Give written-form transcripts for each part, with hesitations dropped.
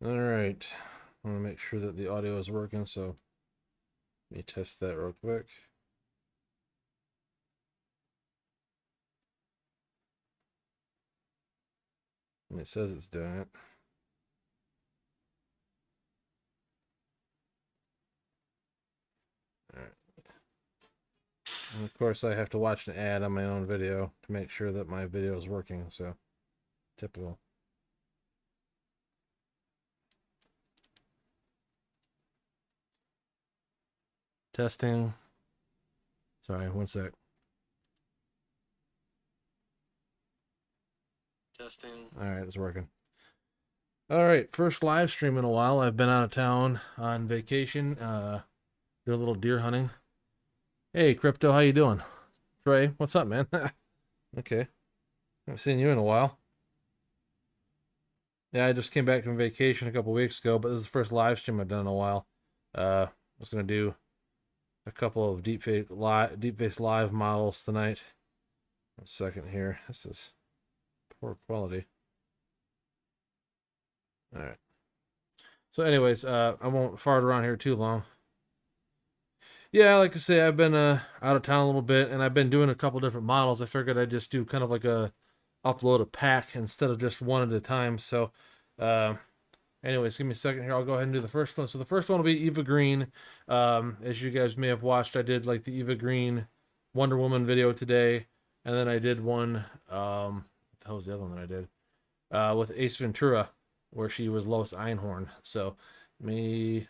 All right. I want to make sure that the audio is working, so let me test that real quick. And it says it's doing it. All right. And of course, I have to watch an ad on my own video to make sure that my video is working, so typical. Testing. Sorry, one sec. Testing. All right, it's working. All right, first live stream in a while. I've been out of town on vacation, do a little deer hunting. Hey, Crypto, how you doing? Trey, what's up, man? Okay, haven't seen you in a while. Yeah, I just came back from vacation a couple weeks ago, but this is the first live stream I've done in a while. I was gonna do a couple of DeepFaceLive models tonight. One second here. This is poor quality. All right. So, anyways, I won't fart around here too long. Yeah, like I say, I've been out of town a little bit, and I've been doing a couple different models. I figured I'd just do kind of like a upload a pack instead of just one at a time. So, anyways, give me a second here. I'll go ahead and do the first one. So the first one will be Eva Green. As you guys may have watched, I did like the Eva Green Wonder Woman video today, and then I did one. What the hell was the other one that I did? With Ace Ventura, where she was Lois Einhorn. So, me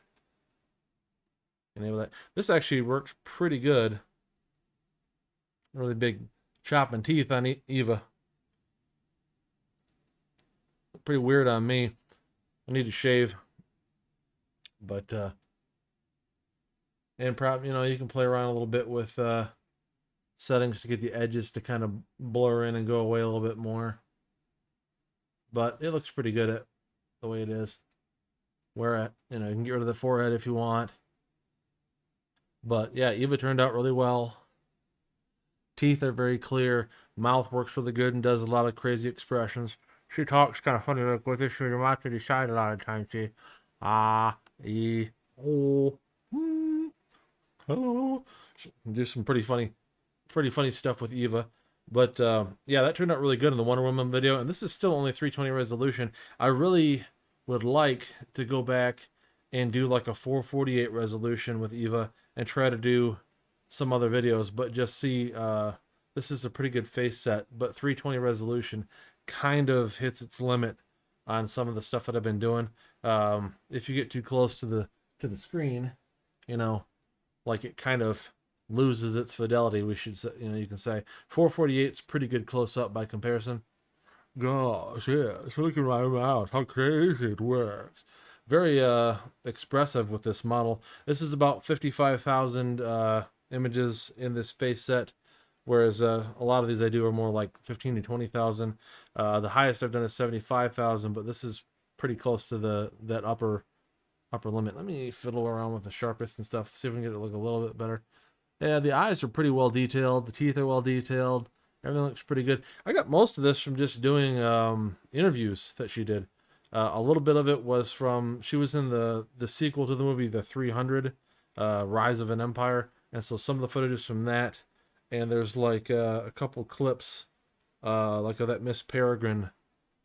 enable that. This actually works pretty good. Really big chopping teeth on Eva. Pretty weird on me. I need to shave. But and probably, you can play around a little bit with settings to get the edges to kind of blur in and go away a little bit more. But it looks pretty good at the way it is. Where you can get rid of the forehead if you want. But yeah, Eva turned out really well. Teeth are very clear. Mouth works really good and does a lot of crazy expressions. She talks kind of funny, like with this, your mouth to the side a lot of times. She, oh, hello. Do some pretty funny stuff with Eva. But yeah, that turned out really good in the Wonder Woman video. And this is still only 320 resolution. I really would like to go back and do like a 448 resolution with Eva and try to do some other videos, but just see this is a pretty good face set, but 320 resolution kind of hits its limit on some of the stuff that I've been doing. If you get too close to the screen, like it kind of loses its fidelity. We should say, you can say 448 is pretty good close up by comparison. Gosh, yes, look at my mouth, how crazy it works. Very expressive with this model. This is about 55,000 images in this face set, whereas a lot of these I do are more like 15 to 20,000. The highest I've done is 75,000, but this is pretty close to that upper limit. Let me fiddle around with the sharpest and stuff, see if we can get it to look a little bit better. Yeah, the eyes are pretty well detailed. The teeth are well detailed. Everything looks pretty good. I got most of this from just doing interviews that she did. A little bit of it was from, she was in the sequel to the movie, The 300, Rise of an Empire. And so some of the footage is from that. And there's like a couple clips, like of that Miss Peregrine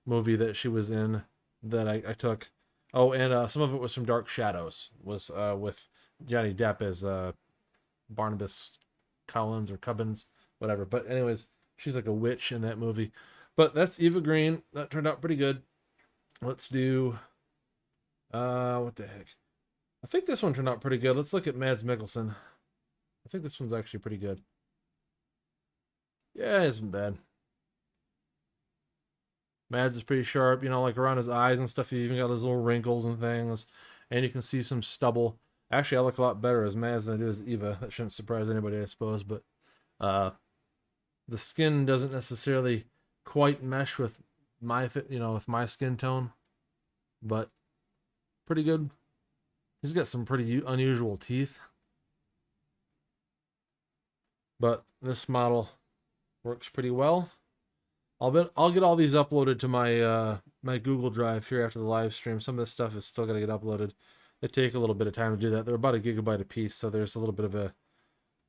movie that she was in that I took. Oh, and some of it was from Dark Shadows, was with Johnny Depp as Barnabas Collins or Cubbins, whatever. But anyways, she's like a witch in that movie. But that's Eva Green. That turned out pretty good. Let's do, what the heck? I think this one turned out pretty good. Let's look at Mads Mikkelsen. I think this one's actually pretty good. Yeah, it isn't bad. Mads is pretty sharp, like around his eyes and stuff. He even got his little wrinkles and things. And you can see some stubble. Actually, I look a lot better as Mads than I do as Eva. That shouldn't surprise anybody, I suppose. But the skin doesn't necessarily quite mesh with with my skin tone. But pretty good. He's got some pretty unusual teeth. But this model works pretty well. I'll get all these uploaded to my my Google Drive here after the live stream. Some of this stuff is still gonna get uploaded. They take a little bit of time to do that. They're about 1 GB a piece, so there's a little bit of a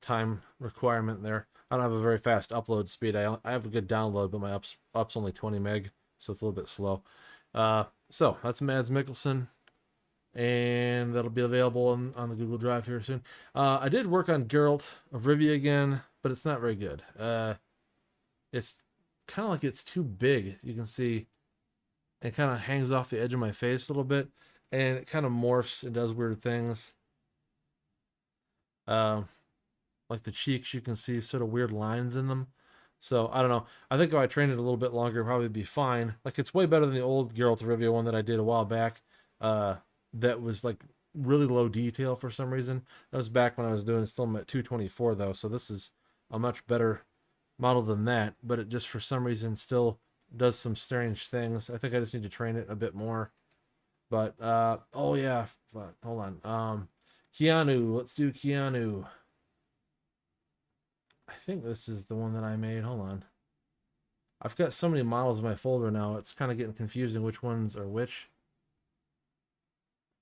time requirement there. I don't have a very fast upload speed. I have a good download, but my up's only 20 meg, so it's a little bit slow. So that's Mads Mikkelsen, and that'll be available on the Google Drive here soon. I did work on Geralt of Rivia again, but it's not very good. It's kind of like it's too big. You can see it kind of hangs off the edge of my face a little bit, and it kind of morphs and does weird things. Like the cheeks, you can see sort of weird lines in them. So I don't know. I think if I trained it a little bit longer, it'd probably be fine. Like it's way better than the old Geralt of Rivia one that I did a while back. That was like really low detail for some reason. That was back when I was doing still at 224 though. So this is a much better model than that, but it just for some reason still does some strange things. I think I just need to train it a bit more. But oh yeah, hold on. Keanu, let's do Keanu. I think this is the one that I made. Hold on. I've got so many models in my folder now, it's kind of getting confusing which ones are which.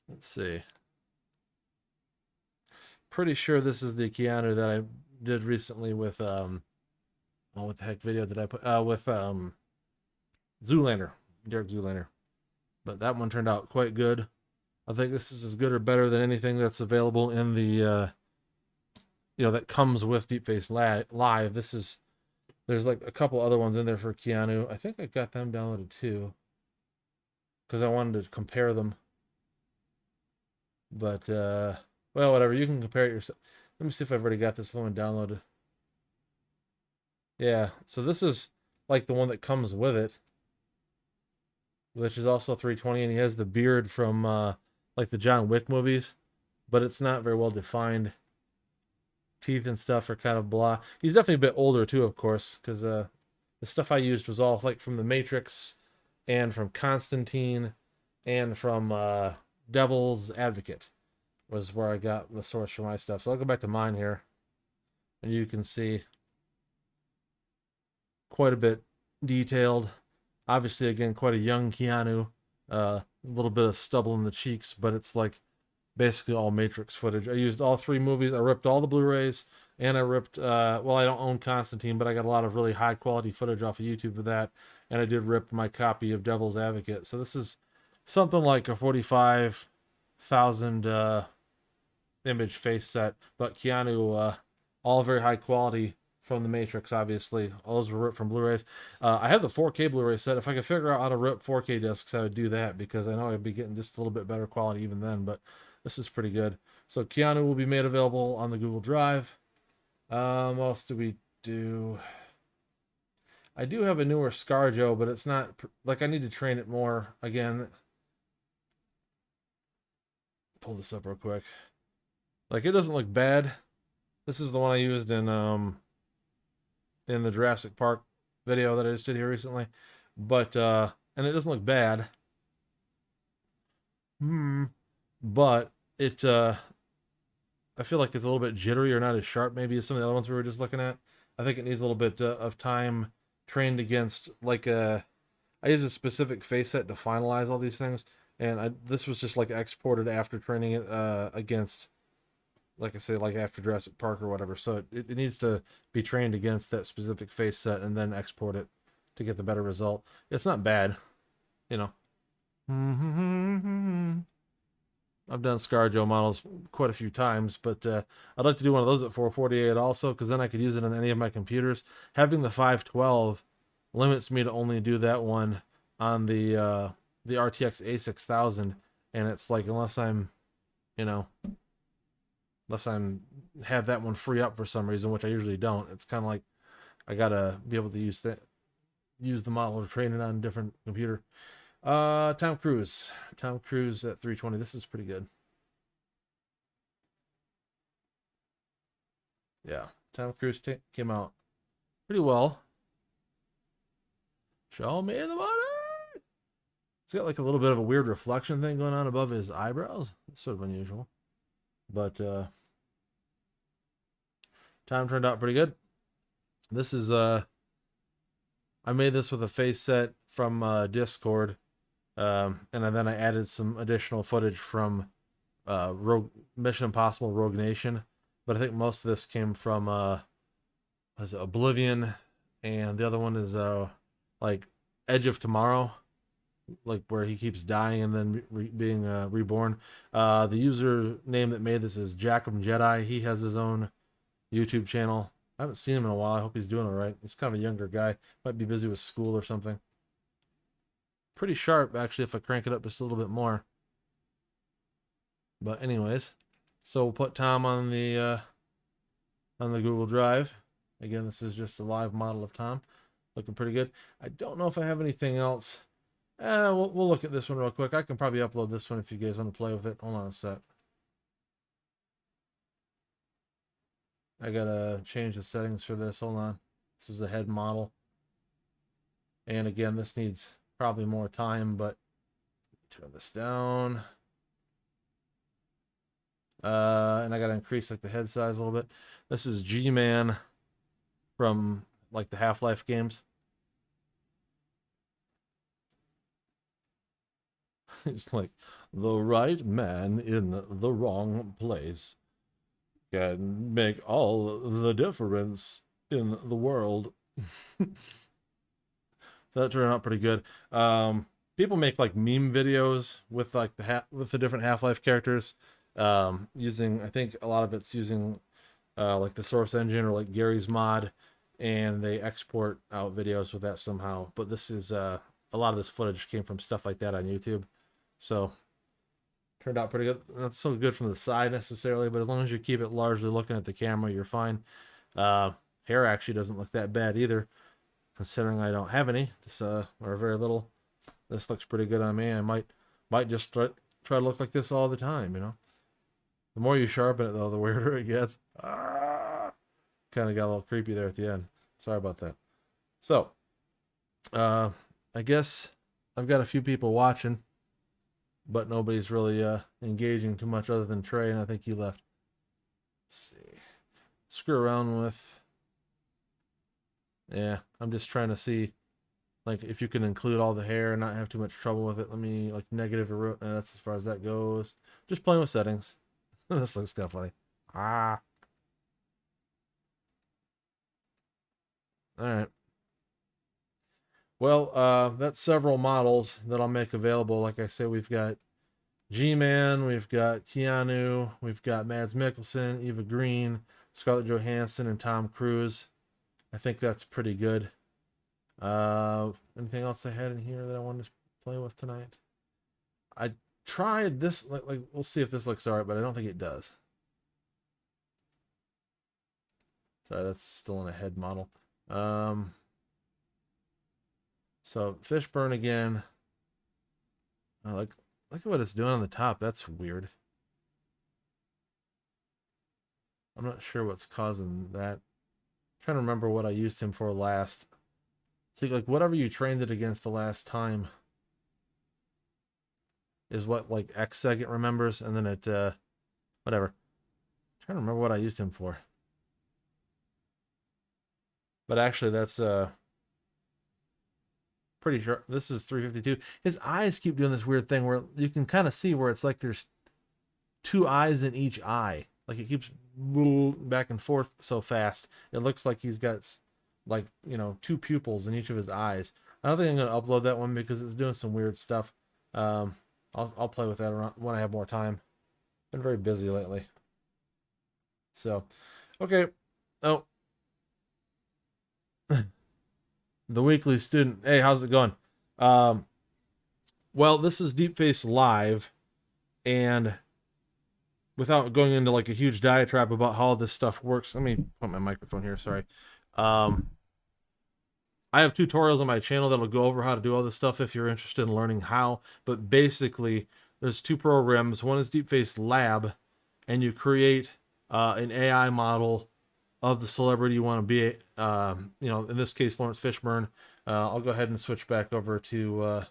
Let's see. Pretty sure this is the Keanu that I did recently with oh, what the heck video did I put with Zoolander, Derek Zoolander. But that one turned out quite good. I think this is as good or better than anything that's available in the that comes with DeepFaceLive. There's like a couple other ones in there for Keanu. I think I got them downloaded too, because I wanted to compare them. But well, whatever. You can compare it yourself. Let me see if I've already got this one downloaded. Yeah, so this is like the one that comes with it, which is also 320, and he has the beard from like the John Wick movies, but it's not very well defined. Teeth and stuff are kind of blah. He's definitely a bit older too, of course, because the stuff I used was all like from The Matrix and from Constantine and from Devil's Advocate was where I got the source for my stuff. So I'll go back to mine here, and you can see quite a bit detailed. Obviously, again, quite a young Keanu. A little bit of stubble in the cheeks, but it's like basically all Matrix footage. I used all 3 movies. I ripped all the Blu-rays, and I ripped, well, I don't own Constantine, but I got a lot of really high-quality footage off of YouTube of that, and I did rip my copy of Devil's Advocate. So this is something like a 45,000 image face set, but Keanu, all very high quality from The Matrix, obviously. All those were ripped from Blu-rays. I have the 4K Blu-ray set. If I could figure out how to rip 4K discs, I would do that, because I know I'd be getting just a little bit better quality even then, but this is pretty good. So Keanu will be made available on the Google Drive. What else do we do? I do have a newer ScarJo, but it's not, like, I need to train it more. Again, pull this up real quick. Like, it doesn't look bad. This is the one I used in the Jurassic Park video that I just did here recently. But, and it doesn't look bad. But it, I feel like it's a little bit jittery or not as sharp maybe as some of the other ones we were just looking at. I think it needs a little bit of time trained against, like, I use a specific face set to finalize all these things. And this was just like exported after training it against, like I say, like after Jurassic Park or whatever. So it needs to be trained against that specific face set and then export it to get the better result. It's not bad, you know. I've done ScarJo models quite a few times, but I'd like to do one of those at 448 also, because then I could use it on any of my computers. Having the 512 limits me to only do that one on the RTX A6000, and it's like, unless I'm have that one free up for some reason, which I usually don't, it's kind of like I gotta be able to use the model to train it on a different computer. Tom Cruise at 320. This is pretty good. Yeah, Tom Cruise came out pretty well. Show me the money. It's got like a little bit of a weird reflection thing going on above his eyebrows. It's sort of unusual, but Tom turned out pretty good. This is I made this with a face set from Discord, and then I added some additional footage from Rogue Mission Impossible Rogue Nation. But I think most of this came from was it Oblivion, and the other one is like Edge of Tomorrow, like where he keeps dying and then being reborn. The user name that made this is Jackum Jedi. He has his own YouTube channel. I haven't seen him in a while. I hope he's doing all right. He's kind of a younger guy. Might be busy with school or something. Pretty sharp, actually, if I crank it up just a little bit more. But anyways, so we'll put Tom on the Google Drive. Again, this is just a live model of Tom. Looking pretty good. I don't know if I have anything else. We'll look at this one real quick. I can probably upload this one if you guys want to play with it. Hold on a sec. I gotta change the settings for this. Hold on. This is a head model. And again, this needs probably more time, but turn this down. And I gotta increase like the head size a little bit. This is G-Man from like the Half-Life games. It's like the right man in the wrong place can make all the difference in the world. So that turned out pretty good. People make like meme videos with like the different Half-Life characters, using, I think a lot of it's using like the Source Engine or like Gary's mod, and they export out videos with that somehow. But this is a lot of this footage came from stuff like that on YouTube, so turned out pretty good. Not so good from the side necessarily, but as long as you keep it largely looking at the camera, you're fine. Hair actually doesn't look that bad either, considering I don't have any. This or very little. This looks pretty good on me. I might just try to look like this all the time, you know. The more you sharpen it, though, the weirder it gets. Kind of got a little creepy there at the end. Sorry about that. So, I guess I've got a few people watching, but nobody's really engaging too much other than Trey, and I think he left. Let's see. Screw around with... Yeah, I'm just trying to see, like, if you can include all the hair and not have too much trouble with it. Let me, like, negative or... that's as far as that goes. Just playing with settings. This looks kind of funny. Ah. Alright. Well, that's several models that I'll make available. Like I say, we've got G-Man, we've got Keanu, we've got Mads Mikkelsen, Eva Green, Scarlett Johansson, and Tom Cruise. I think that's pretty good. Anything else I had in here that I wanted to play with tonight? I tried this, like we'll see if this looks alright, but I don't think it does. So that's still in a head model. So Fishburne again. Look at what it's doing on the top. That's weird. I'm not sure what's causing that. I'm trying to remember what I used him for last. See, like whatever you trained it against the last time is what like Xseg remembers, and then it whatever. I'm trying to remember what I used him for. But actually that's pretty sure this is 352. His eyes keep doing this weird thing where you can kind of see where it's like there's two eyes in each eye. Like it keeps back and forth so fast. It looks like he's got like, you know, two pupils in each of his eyes. I don't think I'm going to upload that one because it's doing some weird stuff. I'll play with that around when I have more time. Been very busy lately. So, okay. Oh. The weekly student. Hey, how's it going? Well, this is DeepFaceLive, and without going into like a huge diatribe about how this stuff works, let me put my microphone here. Sorry. I have tutorials on my channel that'll go over how to do all this stuff if you're interested in learning how. But basically, there's two programs. One is DeepFaceLab, and you create an AI model of the celebrity you want to be. You know, in this case, Lawrence Fishburne. I'll go ahead and switch back over to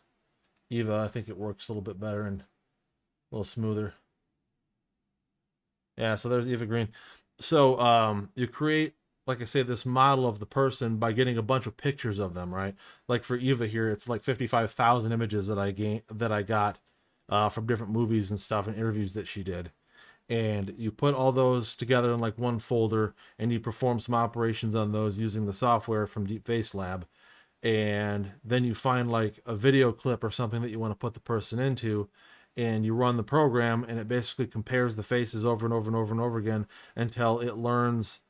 Eva. I think it works a little bit better and a little smoother. Yeah, so there's Eva Green. So you create like I say, this model of the person by getting a bunch of pictures of them, right? Like for Eva here, it's like 55,000 images that I got from different movies and stuff and interviews that she did. And you put all those together in like one folder, and you perform some operations on those using the software from DeepFaceLab. And then you find like a video clip or something that you want to put the person into, and you run the program, and it basically compares the faces over and over and over and over again until it learns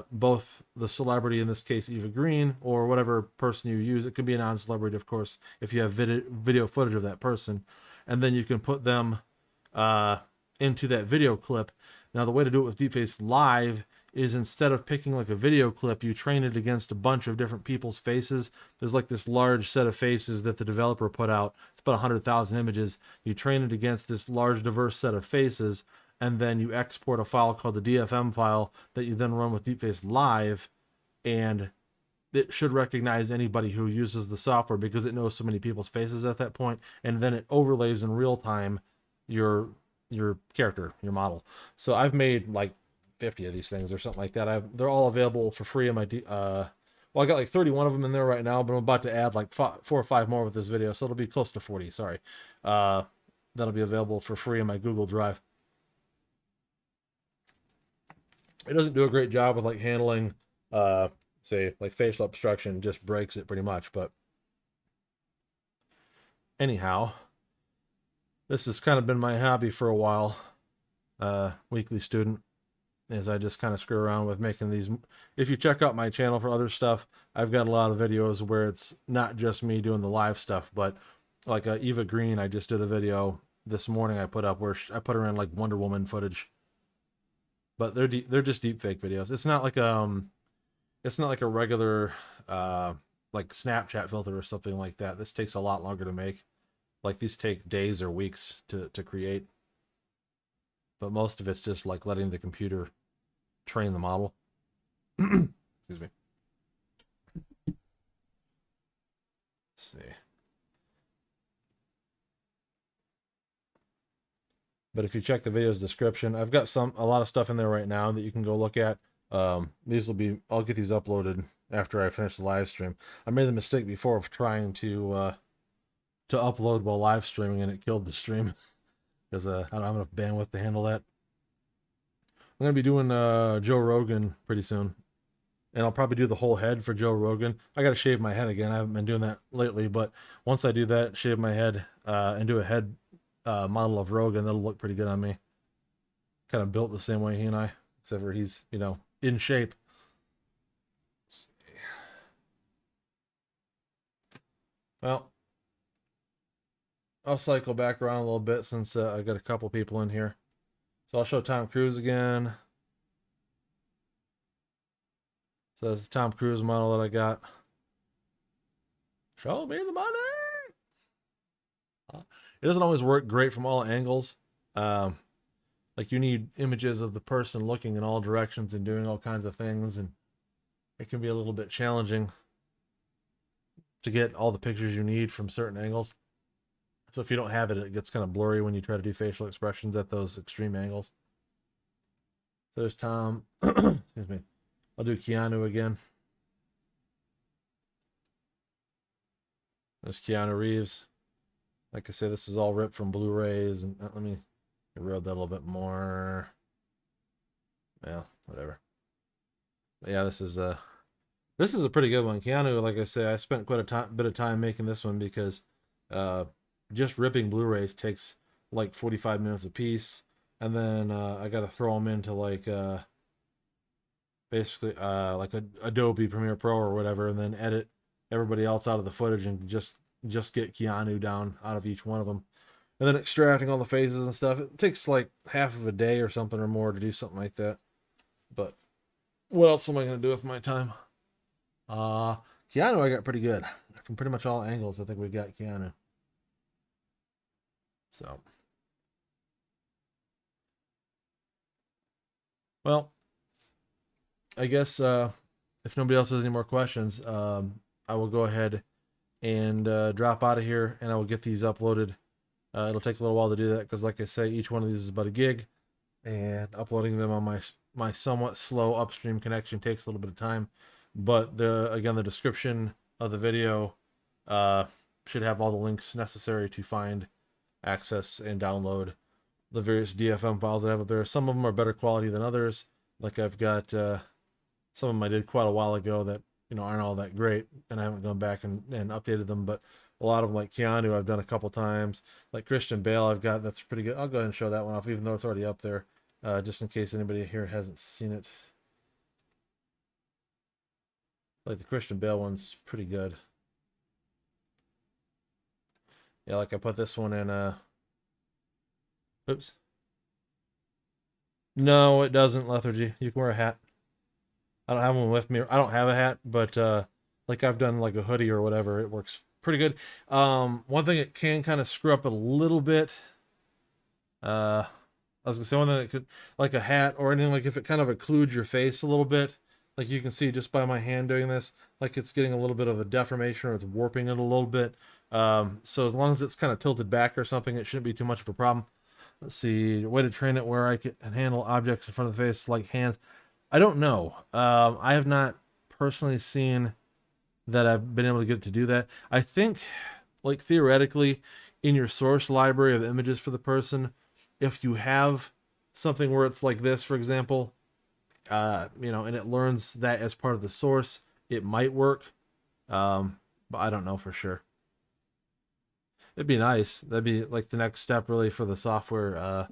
both the celebrity, in this case Eva Green, or whatever person you use. It could be a non-celebrity, of course, if you have video footage of that person, and then you can put them into that video clip. Now, the way to do it with DeepFaceLive is, instead of picking like a video clip, you train it against a bunch of different people's faces. There's like this large set of faces that the developer put out. It's about 100,000 images. You train it against this large, diverse set of faces, and then you export a file called the DFM file that you then run with DeepFaceLive, and it should recognize anybody who uses the software because it knows so many people's faces at that point, and then it overlays in real time your character, your model. So I've made like 50 of these things or something like that. They're all available for free on my well, I got like 31 of them in there right now, but I'm about to add like 4 or 5 more with this video, so it'll be close to 40. Sorry. That'll be available for free on my Google Drive. It doesn't do a great job with like handling say like facial obstruction, just breaks it pretty much. But anyhow, this has kind of been my hobby for a while, weekly student, as I just kind of screw around with making these. If you check out my channel for other stuff, I've got a lot of videos where it's not just me doing the live stuff, but like Eva Green, I just did a video this morning I put up where I put her in like Wonder Woman footage. But they're just deep fake videos. It's not like a regular like Snapchat filter or something like that. This takes a lot longer to make. Like these take days or weeks to create. But most of it's just like letting the computer train the model. Excuse me. Let's see. But if you check the video's description, I've got a lot of stuff in there right now that you can go look at. I'll get these uploaded after I finish the live stream. I made the mistake before of trying to upload while live streaming, and it killed the stream because I don't have enough bandwidth to handle that. I'm gonna be doing Joe Rogan pretty soon, and I'll probably do the whole head for Joe Rogan. I gotta shave my head again. I haven't been doing that lately, but once I do that, shave my head and do a head model of Rogan, that'll look pretty good on me. Kind of built the same way he and I, except for he's, in shape. Well, I'll cycle back around a little bit since I got a couple people in here. So I'll show Tom Cruise again. So that's the Tom Cruise model that I got. Show me the money! It doesn't always work great from all angles. Like you need images of the person looking in all directions and doing all kinds of things, and it can be a little bit challenging to get all the pictures you need from certain angles. So if you don't have it, it gets kind of blurry when you try to do facial expressions at those extreme angles. So there's Tom. Excuse me. I'll do Keanu again. There's Keanu Reeves. Like I say, this is all ripped from Blu-rays, and let me erode that a little bit more. Well, whatever. But yeah, this is a pretty good one. Keanu, like I say, I spent quite a bit of time making this one because just ripping Blu-rays takes like 45 minutes a piece, and then I got to throw them into like basically like Adobe Premiere Pro or whatever, and then edit everybody else out of the footage and just get Keanu down out of each one of them, and then extracting all the faces and stuff. It takes like half of a day or something or more to do something like that. But what else am I going to do with my time? Keanu I got pretty good. From pretty much all angles, I think we got Keanu. So, well, I guess if nobody else has any more questions, I will go ahead and drop out of here, and I will get these uploaded. It'll take a little while to do that because, like I say, each one of these is about a gig, and uploading them on my somewhat slow upstream connection takes a little bit of time. But the description of the video uh, should have all the links necessary to find, access, and download the various DFM files I have up there. Some of them are better quality than others. Like I've got some of them I did quite a while ago that aren't all that great, and I haven't gone back and updated them. But a lot of them, like Keanu, I've done a couple times. Like Christian Bale, I've got that's pretty good. I'll go ahead and show that one off, even though it's already up there, just in case anybody here hasn't seen it. Like the Christian Bale one's pretty good. Yeah, like I put this one in. Oops. No, it doesn't, Lethargy. You can wear a hat. I don't have one with me. I don't have a hat, but like I've done like a hoodie or whatever. It works pretty good. One thing it can kind of screw up a little bit. I was gonna say one thing that could, like a hat or anything, like if it kind of occludes your face a little bit, like you can see just by my hand doing this, like it's getting a little bit of a deformation or it's warping it a little bit. So as long as it's kind of tilted back or something, it shouldn't be too much of a problem. Let's see, way to train it where I can handle objects in front of the face like hands. I don't know. I have not personally seen that I've been able to get it to do that. I think, like theoretically, in your source library of images for the person, if you have something where it's like this, for example, and it learns that as part of the source, it might work. But I don't know for sure. It'd be nice. That'd be like the next step, really, for the software.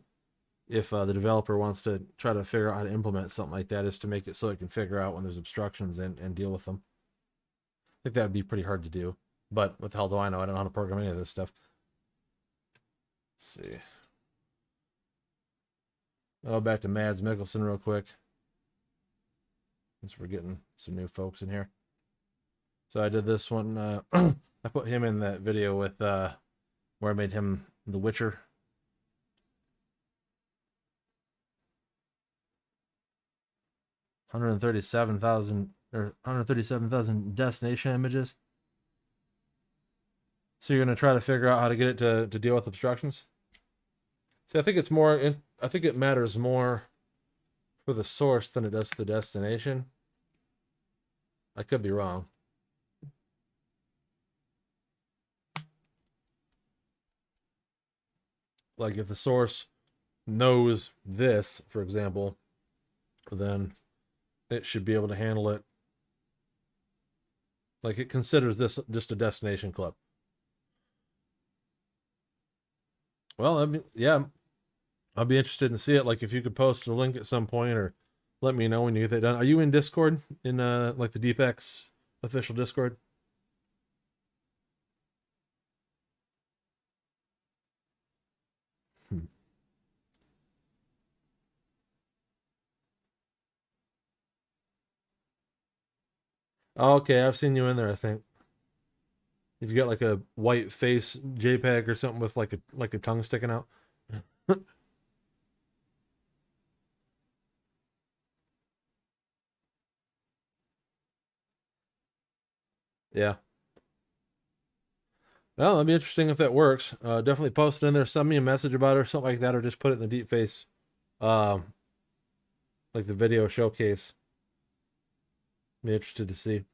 If the developer wants to try to figure out how to implement something like that, is to make it so it can figure out when there's obstructions and deal with them. I think that would be pretty hard to do. But what the hell do I know? I don't know how to program any of this stuff. Let's see. Oh, back to Mads Mikkelsen real quick, since we're getting some new folks in here. So I did this one. I put him in that video with where I made him the Witcher. $137,000 destination images. So you're gonna try to figure out how to get it to deal with obstructions. See, I think it's more. I think it matters more for the source than it does the destination. I could be wrong. Like if the source knows this, for example, then it should be able to handle it. Like it considers this just a destination clip. Well, I mean, yeah, I'll be interested to see it. Like if you could post a link at some point or let me know when you get that done. Are you in Discord, in like the DeepX official Discord? Okay, I've seen you in there, I think. You got like a white face JPEG or something with like a tongue sticking out. Yeah. Well, that'd be interesting if that works. Definitely post it in there, send me a message about it or something like that, or just put it in the Deepface, um, like the video showcase. Be interested to see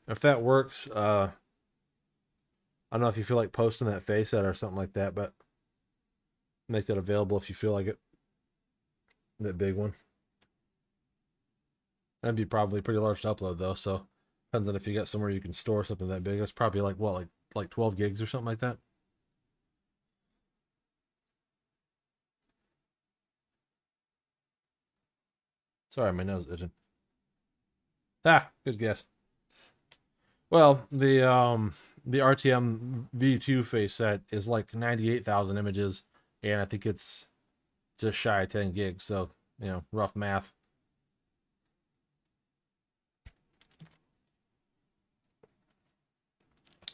if that works. I don't know if you feel like posting that face at or something like that, but make that available if you feel like it. That big one. That'd be probably pretty large to upload though, so depends on if you got somewhere you can store something that big. That's probably like what, like 12 gigs or something like that. Sorry, my nose is itching. Ah, good guess. Well, the RTM V2 face set is like 98,000 images, and I think it's just shy of 10 gigs, so rough math.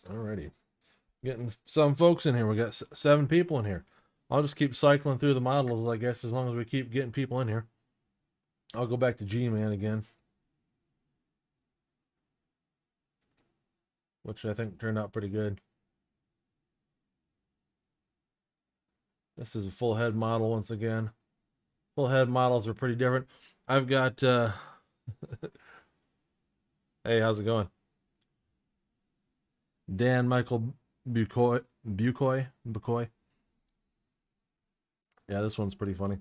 Alrighty. Getting some folks in here. We got 7 people in here. I'll just keep cycling through the models, I guess, as long as we keep getting people in here. I'll go back to G-Man again, which I think turned out pretty good. This is a full head model once again. Full head models are pretty different. I've got hey, how's it going? Dan Michael Bucoy. Yeah, this one's pretty funny.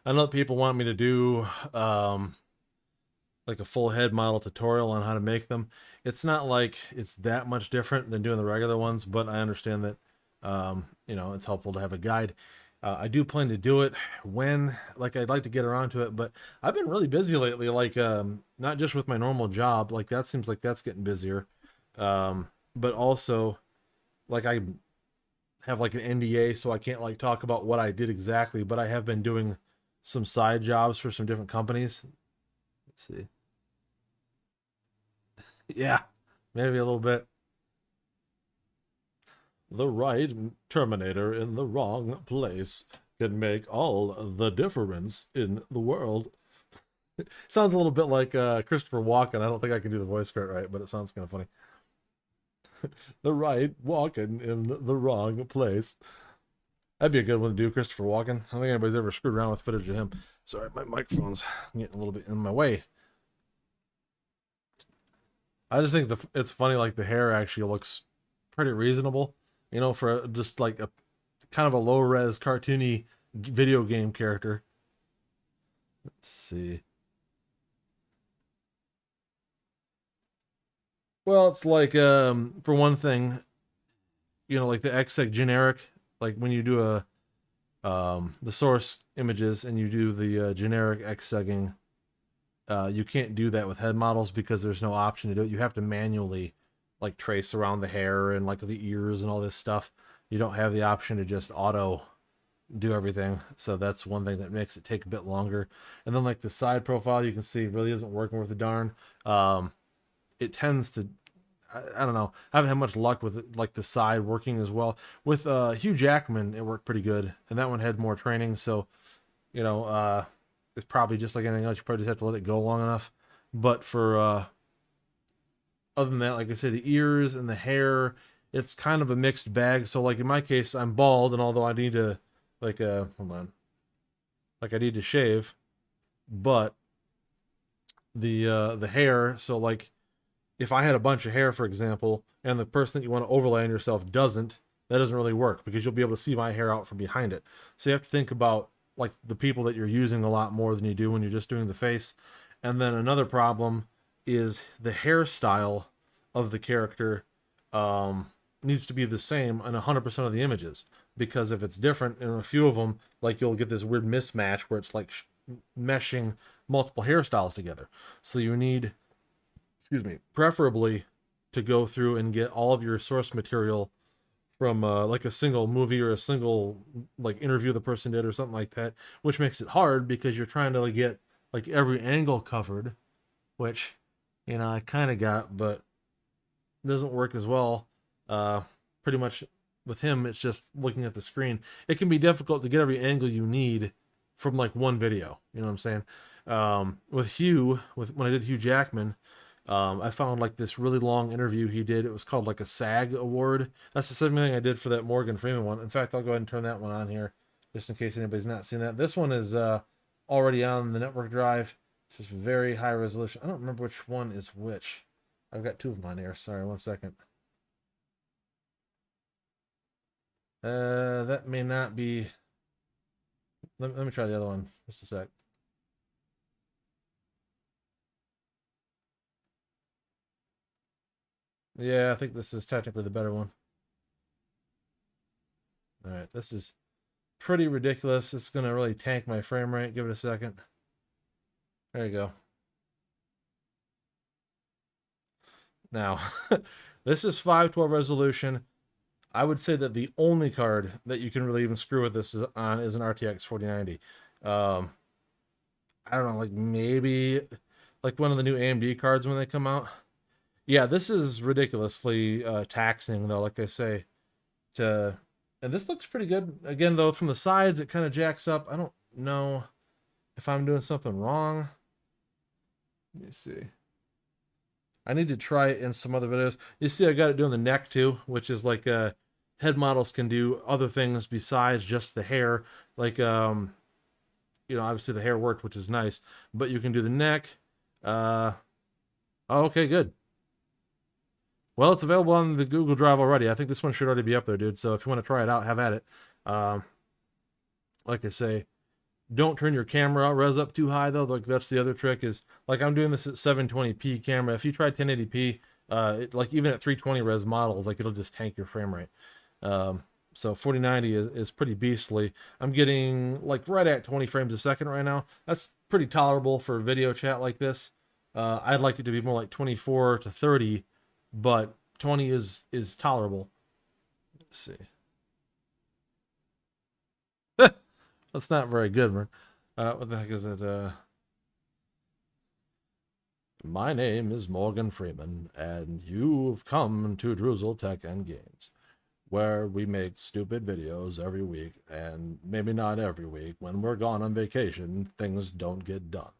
I know that people want me to do like a full head model tutorial on how to make them. It's not like it's that much different than doing the regular ones, but I understand that you know, it's helpful to have a guide. I do plan to do it when, like, I'd like to get around to it, but I've been really busy lately, like, not just with my normal job, like, that seems like that's getting busier, but also, like, I have, like, an NDA, so I can't, like, talk about what I did exactly, but I have been doing some side jobs for some different companies. Let's see. Yeah, maybe a little bit. The right Terminator in the wrong place can make all the difference in the world. Sounds a little bit like Christopher Walken. I don't think I can do the voice quite right, but it sounds kind of funny. The right walking in the wrong place. That'd be a good one to do, Christopher Walken. I don't think anybody's ever screwed around with footage of him. Sorry, my microphone's getting a little bit in my way. I just think it's funny, like the hair actually looks pretty reasonable, you know, for just like a kind of a low res cartoony video game character. Let's see. Well, it's like for one thing, you know, like the XSEG generic, like when you do a the source images and you do the generic XSEGing, you can't do that with head models because there's no option to do it. You have to manually like trace around the hair and like the ears and all this stuff. You don't have the option to just auto do everything. So that's one thing that makes it take a bit longer. And then like the side profile, you can see really isn't working worth a darn. It tends to, I don't know. I haven't had much luck with it, like the side working as well. With Hugh Jackman, it worked pretty good, and that one had more training. So, you know, it's probably just like anything else. You probably just have to let it go long enough. But for other than that, like I said, the ears and the hair, it's kind of a mixed bag. So, like in my case, I'm bald, and although I need to, like, hold on, like I need to shave, but the hair, so like if I had a bunch of hair, for example, and the person that you want to overlay on yourself doesn't, that doesn't really work because you'll be able to see my hair out from behind it. So you have to think about like the people that you're using a lot more than you do when you're just doing the face. And then another problem is the hairstyle of the character needs to be the same in 100% of the images, because if it's different in a few of them, like you'll get this weird mismatch where it's like meshing multiple hairstyles together. So you need, excuse me, preferably to go through and get all of your source material from like a single movie or a single like interview the person did or something like that, which makes it hard because you're trying to like get like every angle covered, which, you know, I kind of got, but it doesn't work as well. Pretty much with him, it's just looking at the screen. It can be difficult to get every angle you need from like one video. You know what I'm saying? With Hugh, with when I did Hugh Jackman, I found like this really long interview he did. It was called like a SAG award. That's the same thing I did for that Morgan Freeman one. In fact, I'll go ahead and turn that one on here just in case anybody's not seen that. This one is already on the network drive. It's just very high resolution. I don't remember which one is which. I've got two of them on here. Sorry, one second. That may not be. Let me try the other one. Just a sec. Yeah, I think this is technically the better one. All right, this is pretty ridiculous. It's gonna really tank my frame rate. Give it a second. There you go. Now, this is 512 resolution. I would say that the only card that you can really even screw with this is an RTX 4090. Um, I don't know, like maybe like one of the new AMD cards when they come out. Yeah, this is ridiculously taxing though, like I say, to and this looks pretty good. Again, though, from the sides it kind of jacks up. I don't know if I'm doing something wrong. Let me see. I need to try it in some other videos. You see, I got it doing the neck too, which is like head models can do other things besides just the hair. Like, obviously the hair worked, which is nice, but you can do the neck. Oh, okay, good. Well, it's available on the Google Drive already. I think this one should already be up there, dude. So if you want to try it out, have at it. Um, like I say, don't turn your camera res up too high though. Like that's the other trick is like I'm doing this at 720p camera. If you try 1080p, like even at 320 res models, like it'll just tank your frame rate. So 4090 is pretty beastly. I'm getting like right at 20 frames a second right now. That's pretty tolerable for video chat like this. I'd like it to be more like 24 to 30, but 20 is tolerable. Let's see. That's not very good, man. What the heck is it? My name is Morgan Freeman, and you've come to Droozle Tech and Games, where we make stupid videos every week, and maybe not every week. When we're gone on vacation, things don't get done.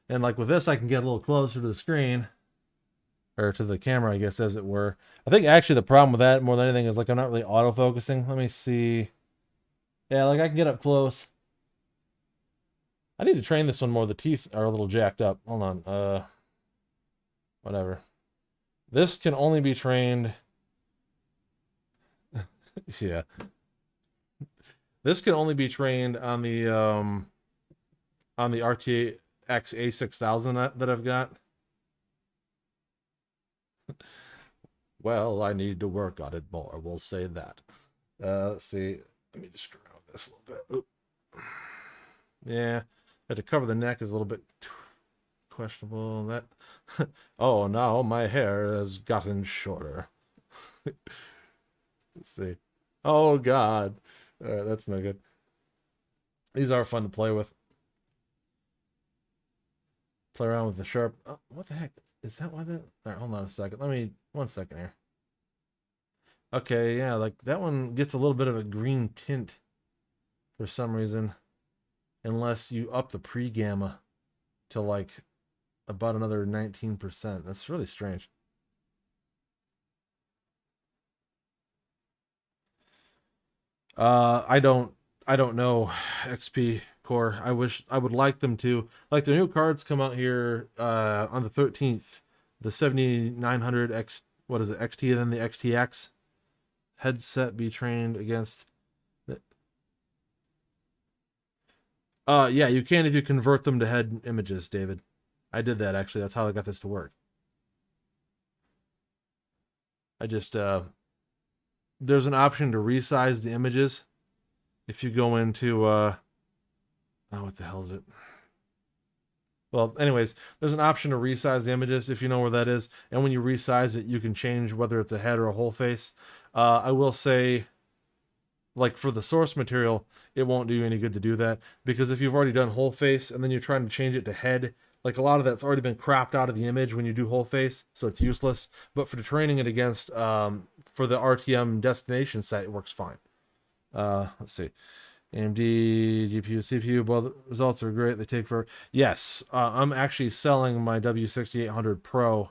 And like with this, I can get a little closer to the screen, or to the camera, I guess, as it were. I think actually the problem with that more than anything is like I'm not really autofocusing. Let me see. Yeah, like I can get up close. I need to train this one more. The teeth are a little jacked up. Hold on. Whatever. This can only be trained. Yeah. This can only be trained on the RTX A6000 that I've got. Well, I need to work on it more. We'll say that. Let's see. Let me just screw around with this a little bit. Oop. Yeah, had to cover the neck is a little bit questionable. That. Oh, now my hair has gotten shorter. Let's see. Oh God, that's no good. These are fun to play with. Play around with the sharp. Oh, what the heck is that? Why that? All right, hold on a second. Let me 1 second here. Okay, yeah, like that one gets a little bit of a green tint for some reason, unless you up the pre-gamma to like about another 19%. That's really strange. I don't know XP Core. I would like them to. Like the new cards come out here on the 13th. The 7900 X, what is it, XT and then the XTX headset be trained against the, yeah, you can if you convert them to head images, David. I did that actually. That's how I got this to work. I just there's an option to resize the images if you go into oh, what the hell is it? Well, anyways, there's an option to resize the images if you know where that is, and when you resize it, you can change whether it's a head or a whole face. I will say, like for the source material, it won't do you any good to do that, because if you've already done whole face and then you're trying to change it to head, like a lot of that's already been cropped out of the image when you do whole face, so it's useless. But for the training it against, for the RTM destination set, it works fine. Let's see. AMD, GPU, CPU, both results are great. They take for... Yes, I'm actually selling my W6800 Pro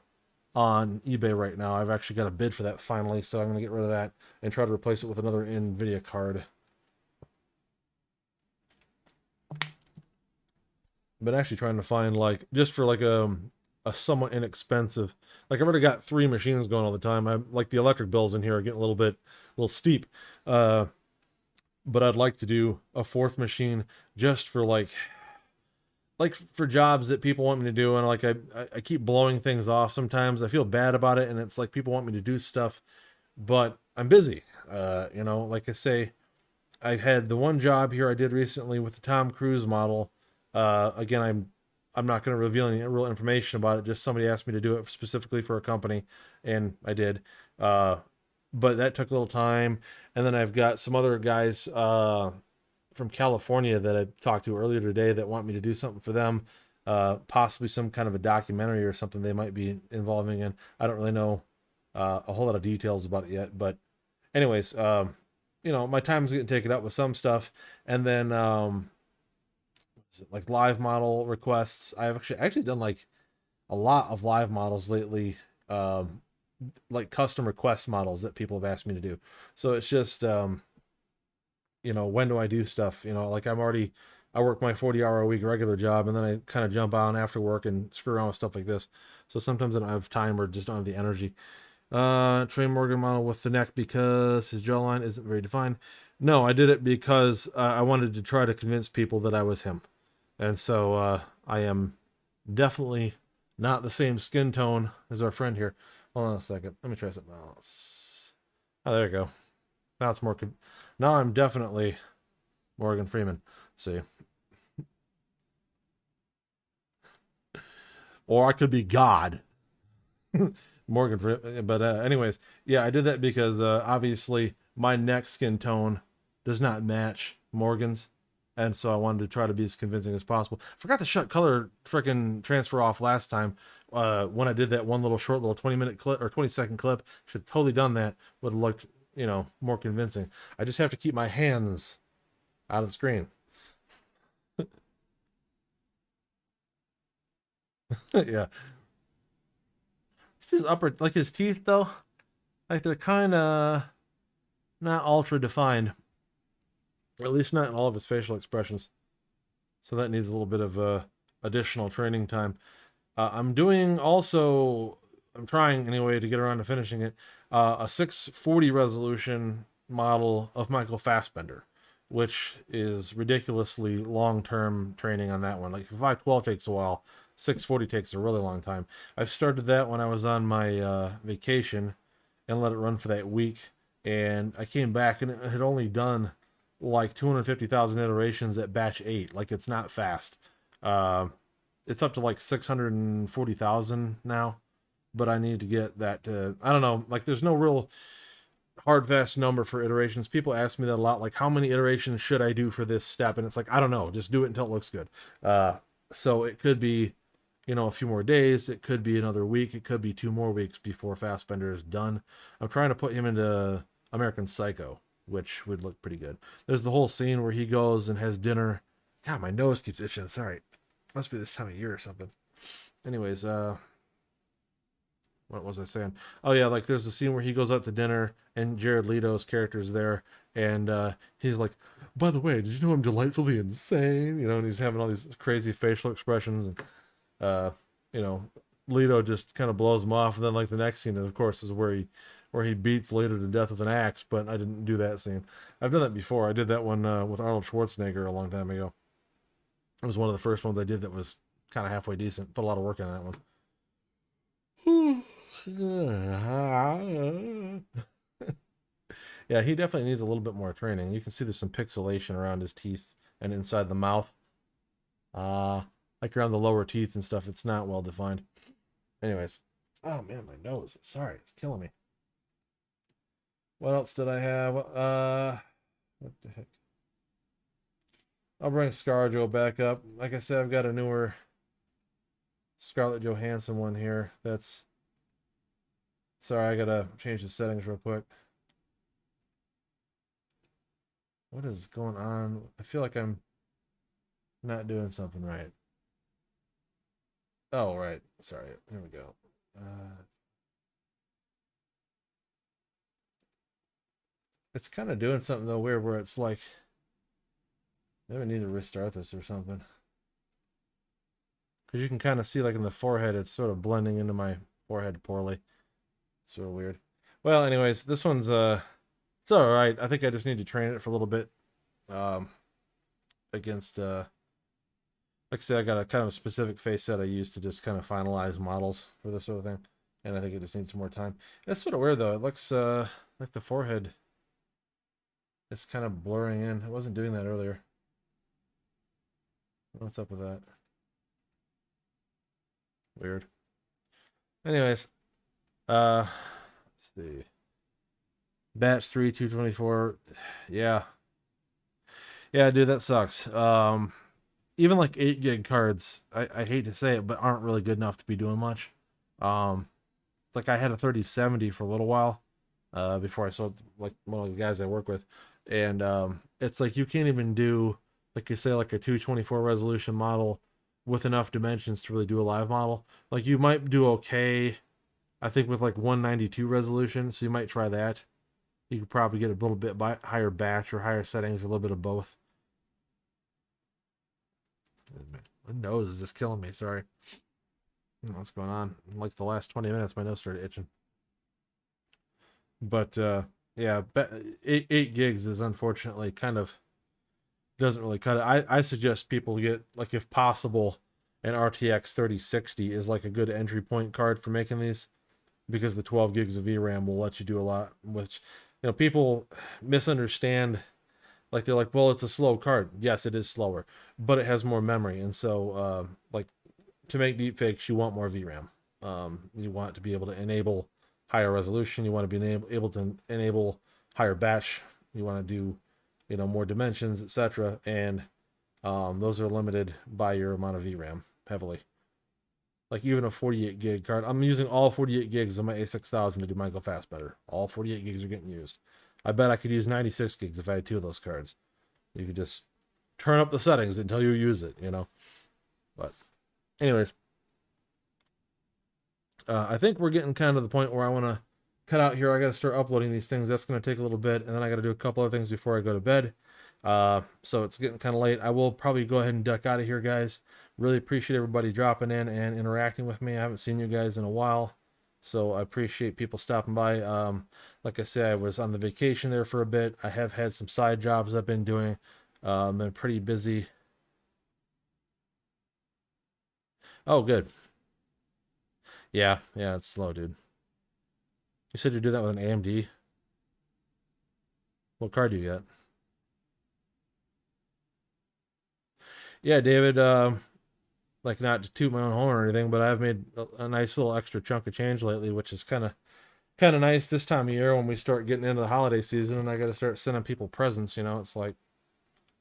on eBay right now. I've actually got a bid for that finally, so I'm going to get rid of that and try to replace it with another NVIDIA card. I've been actually trying to find, like, just for like a somewhat inexpensive... Like, I've already got 3 machines going all the time. Like, the electric bills in here are getting a little steep. But I'd like to do a 4th machine just for like for jobs that people want me to do, and like I keep blowing things off sometimes. I feel bad about it, and it's like people want me to do stuff, but I'm busy. Like I say, I had the one job here I did recently with the Tom Cruise model. Again, I'm not going to reveal any real information about it. Just somebody asked me to do it specifically for a company, and I did. But that took a little time. And then I've got some other guys from California that I talked to earlier today that want me to do something for them, possibly some kind of a documentary or something they might be involving in. I don't really know a whole lot of details about it yet. But anyways, my time's getting taken up with some stuff. And then like live model requests. I've actually done like a lot of live models lately. like custom request models that people have asked me to do. So it's just when do I do stuff? Like I work my 40-hour a week regular job, and then I kind of jump on after work and screw around with stuff like this. So sometimes I don't have time or just don't have the energy. Train Morgan model with the neck because his jawline isn't very defined. No, I did it because I wanted to try to convince people that I was him. And so I am definitely not the same skin tone as our friend here. Hold on a second. Let me try something else. Oh, there you go. Now it's more. Now I'm definitely Morgan Freeman. See, or I could be God. Morgan Freeman. But anyways, yeah, I did that because obviously my neck skin tone does not match Morgan's, and so I wanted to try to be as convincing as possible. Forgot to shut color freaking transfer off last time when I did that one little short little 20-minute clip or 20-second clip. Should have totally done that. Would have looked more convincing. I just have to keep my hands out of the screen. Yeah. It's his upper, like his teeth though, like they're kind of not ultra defined, or at least not in all of his facial expressions. So that needs a little bit of additional training time. I'm doing also, I'm trying anyway to get around to finishing it, a 640 resolution model of Michael Fassbender, which is ridiculously long-term training on that one. Like if 512 takes a while, 640 takes a really long time. I started that when I was on my vacation and let it run for that week, and I came back and it had only done like 250,000 iterations at batch 8. Like it's not fast. It's up to like 640,000 now, but I need to get that to, I don't know, like there's no real hard fast number for iterations. People ask me that a lot, like how many iterations should I do for this step? And it's like, I don't know, just do it until it looks good. So it could be, a few more days, it could be another week, it could be 2 more weeks before Fassbender is done. I'm trying to put him into American Psycho, which would look pretty good. There's the whole scene where he goes and has dinner. God, my nose keeps itching. Sorry. Must be this time of year or something. Anyways, what was I saying? Oh yeah, like there's a scene where he goes out to dinner and Jared Leto's character's there, and he's like, "By the way, did you know I'm delightfully insane?" And he's having all these crazy facial expressions, and uh, you know, Leto just kind of blows him off. And then like the next scene, of course, is where he beats Leto to death with an axe. But I didn't do that scene. I've done that before. I did that one with Arnold Schwarzenegger a long time ago. It was one of the first ones I did that was kind of halfway decent. Put a lot of work in that one. Yeah, he definitely needs a little bit more training. You can see there's some pixelation around his teeth and inside the mouth. Like around the lower teeth and stuff, it's not well defined. Anyways. Oh man, my nose. Sorry, it's killing me. What else did I have? What the heck? I'll bring ScarJo back up. Like I said, I've got a newer Scarlett Johansson one here. That's... Sorry, I gotta change the settings real quick. What is going on? I feel like I'm not doing something right. Oh, right. Sorry. Here we go. It's kind of doing something though weird where it's like maybe I need to restart this or something. Because you can kind of see like in the forehead, it's sort of blending into my forehead poorly. It's sort of weird. Well, anyways, this one's it's all right. I think I just need to train it for a little bit against like I said, I got a kind of a specific face set I use to just kind of finalize models for this sort of thing, and I think it just needs some more time. It's sort of weird though. It looks like the forehead is kind of blurring in. I wasn't doing that earlier. What's up with that? Weird. Anyways, let's see. Batch 3, 224. Yeah. Yeah, dude, that sucks. Even like 8 gig cards, I hate to say it, but aren't really good enough to be doing much. Like I had a 3070 for a little while, before I sold like one of the guys I work with. And it's like you can't even do, like you say, like a 224 resolution model with enough dimensions to really do a live model. Like you might do okay I think with like 192 resolution, so you might try that. You could probably get a little bit higher batch or higher settings, or a little bit of both. My nose is just killing me. Sorry. I don't know what's going on? In like the last 20 minutes, my nose started itching. But yeah, 8 gigs is unfortunately kind of doesn't really cut it. I suggest people get, like, if possible, an RTX 3060 is like a good entry point card for making these, because the 12 gigs of VRAM will let you do a lot, which, people misunderstand. Like, they're like, well, it's a slow card. Yes, it is slower, but it has more memory. And so, like, to make deepfakes, you want more VRAM. You want to be able to enable higher resolution. You want to be able to enable higher batch. You want to do, more dimensions, etc. And those are limited by your amount of VRAM heavily. Like, even a 48 gig card, I'm using all 48 gigs of my A6000 to do my Go Fast Better. All 48 gigs are getting used. I bet I could use 96 gigs if I had 2 of those cards. You could just turn up the settings until you use it, But anyways, I think we're getting kind of the point where I want to cut out here. I got to start uploading these things. That's going to take a little bit, and then I got to do a couple other things before I go to bed. So it's getting kind of late. I will probably go ahead and duck out of here, guys. Really appreciate everybody dropping in and interacting with me. I haven't seen you guys in a while, so I appreciate people stopping by. Like I said, I was on the vacation there for a bit. I have had some side jobs I've been doing. Been pretty busy. Oh, good. Yeah, it's slow, dude. You said you do that with an AMD. What card do you get? Yeah, David. Like, not to toot my own horn or anything, but I've made a nice little extra chunk of change lately, which is kind of nice this time of year when we start getting into the holiday season, and I got to start sending people presents. It's like,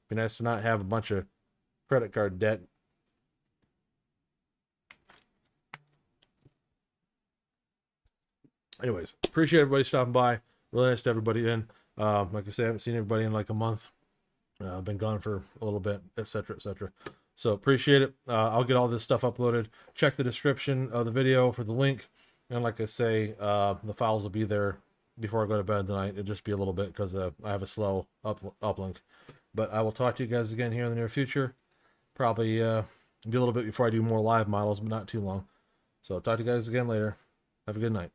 be nice to not have a bunch of credit card debt. Anyways, appreciate everybody stopping by. Really nice to everybody in. Like I said, I haven't seen everybody in like a month. Been gone for a little bit, etc., etc. So appreciate it. I'll get all this stuff uploaded. Check the description of the video for the link. And like I say, the files will be there before I go to bed tonight. It'll just be a little bit because I have a slow uplink. But I will talk to you guys again here in the near future. Probably be a little bit before I do more live models, but not too long. So talk to you guys again later. Have a good night.